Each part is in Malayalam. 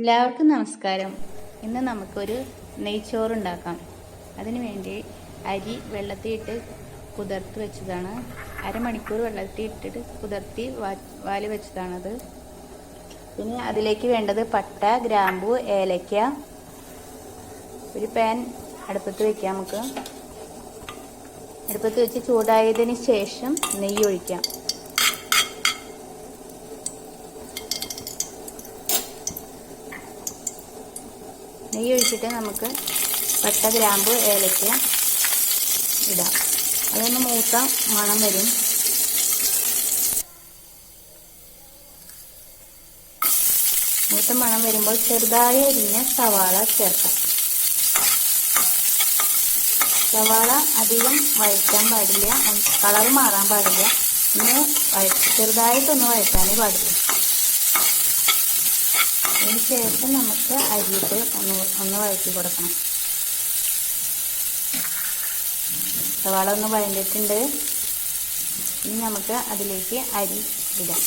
എല്ലാവർക്കും നമസ്കാരം. ഇന്ന് നമുക്കൊരു നെയ്ച്ചോറ് ഉണ്ടാക്കാം. അതിനു വേണ്ടി അരി വെള്ളത്തിയിട്ട് കുതിർത്ത് വെച്ചതാണ്. അരമണിക്കൂർ വെള്ളത്തിയിട്ടിട്ട് കുതിർത്തി വാല് വെച്ചതാണത്. പിന്നെ അതിലേക്ക് വേണ്ടത് പട്ട, ഗ്രാമ്പു, ഏലക്ക. ഒരു പാൻ അടുപ്പത്ത് വയ്ക്കാം. നമുക്ക് അടുപ്പത്ത് വെച്ച് ചൂടായതിന് ശേഷം നെയ്യ് ഒഴിക്കാം. നെയ്യ് ഒഴിച്ചിട്ട് നമുക്ക് പട്ട, ഗ്രാമ്പു, ഏലക്ക ഇടാം. അതൊന്ന് മൂത്ത മണം വരും. മൂത്ത മണം വരുമ്പോൾ ചെറുതായി അരിഞ്ഞ സവാള ചേർക്കാം. സവാള അധികം വഴറ്റാൻ പാടില്ല, കളർ മാറാൻ പാടില്ല. ചെറുതായിട്ടൊന്ന് വഴറ്റാനേ പാടില്ല. അതിന് ശേഷം നമുക്ക് അരിയിട്ട് ഒന്ന് വഴറ്റി കൊടുക്കണം. സവാള ഒന്ന് വഴണ്ടിട്ടുണ്ട്. ഇനി നമുക്ക് അതിലേക്ക് അരി ഇടാം.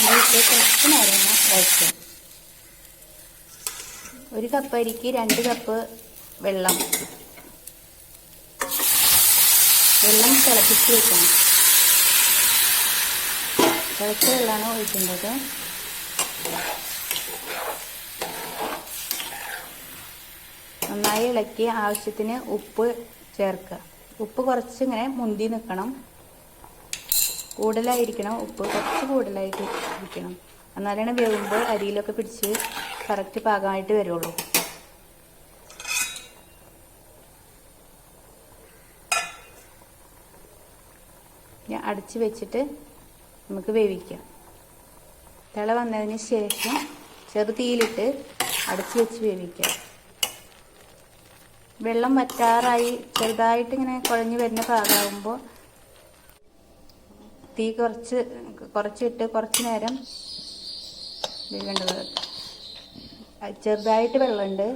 ഇതിലേക്ക് കുറച്ച് നേരം വഴറ്റും. 1 കപ്പ് അരിക്ക് 2 കപ്പ് വെള്ളം തിളപ്പിച്ച് വെക്കണം. തിളച്ച വെള്ളമാണ് ഒഴിക്കേണ്ടത്. നന്നായി ഇളക്കി ആവശ്യത്തിന് ഉപ്പ് ചേർക്കുക. ഉപ്പ് കുറച്ച് ഇങ്ങനെ മുന്തി നിൽക്കണം. കൂടുതലായിരിക്കണം, ഉപ്പ് കുറച്ച് കൂടുതലായിട്ട് ഇരിക്കണം. എന്നാലാണ് വേവുമ്പോൾ അരിയിലൊക്കെ പിടിച്ച് കറക്റ്റ് പാകമായിട്ട് വരുള്ളൂ. അടച്ച് വെച്ചിട്ട് നമുക്ക് വേവിക്കാം. തിള വന്നതിന് ശേഷം ചെറുതീയിലിട്ട് അടച്ച് വെച്ച് വേവിക്കാം. വെള്ളം വറ്റാറായി ചെറുതായിട്ട് ഇങ്ങനെ കുഴഞ്ഞു വരുന്ന പാകമാകുമ്പോൾ തീ കുറച്ചിട്ട് കുറച്ച് നേരം വേവേണ്ടത്. ചെറുതായിട്ട് വെള്ളമുണ്ട്.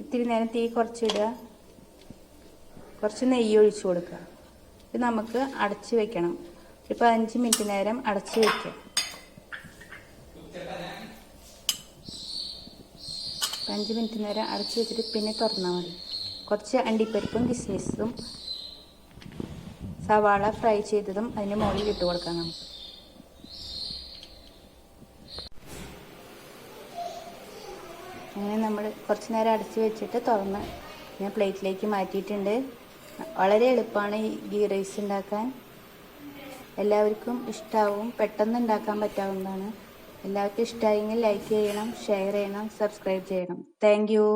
ഇത്തിരി നേരം തീ കുറച്ചിടുക. കുറച്ച് നെയ്യ് ഒഴിച്ചു കൊടുക്കുക. ഇത് നമുക്ക് അടച്ച് വെക്കണം. ഒരു 15 മിനിറ്റ് നേരം അടച്ച് വെക്കുക. 5 മിനിറ്റ് നേരം അടച്ച് വെച്ചിട്ട് പിന്നെ തുറന്നാൽ മതി. കുറച്ച് അണ്ടിപ്പരിപ്പും കിസ്മിസും സവാള ഫ്രൈ ചെയ്തതും അതിന് മുകളിൽ ഇട്ട് കൊടുക്കാം. നമുക്ക് അങ്ങനെ നമ്മൾ കുറച്ച് നേരം അടച്ച് വെച്ചിട്ട് തുറന്ന് ഞാൻ പ്ലേറ്റിലേക്ക് മാറ്റിയിട്ടുണ്ട്. വളരെ എളുപ്പമാണ് ഈ ഗീ റൈസ് ഉണ്ടാക്കാൻ. എല്ലാവർക്കും ഇഷ്ടമാവും. പെട്ടെന്ന് ഉണ്ടാക്കാൻ പറ്റാവുന്നതാണ്. എല്ലാവർക്കും ഇഷ്ടമായെങ്കിൽ ലൈക്ക് ചെയ്യണം, ഷെയർ ചെയ്യണം, സബ്സ്ക്രൈബ് ചെയ്യണം. Thank you.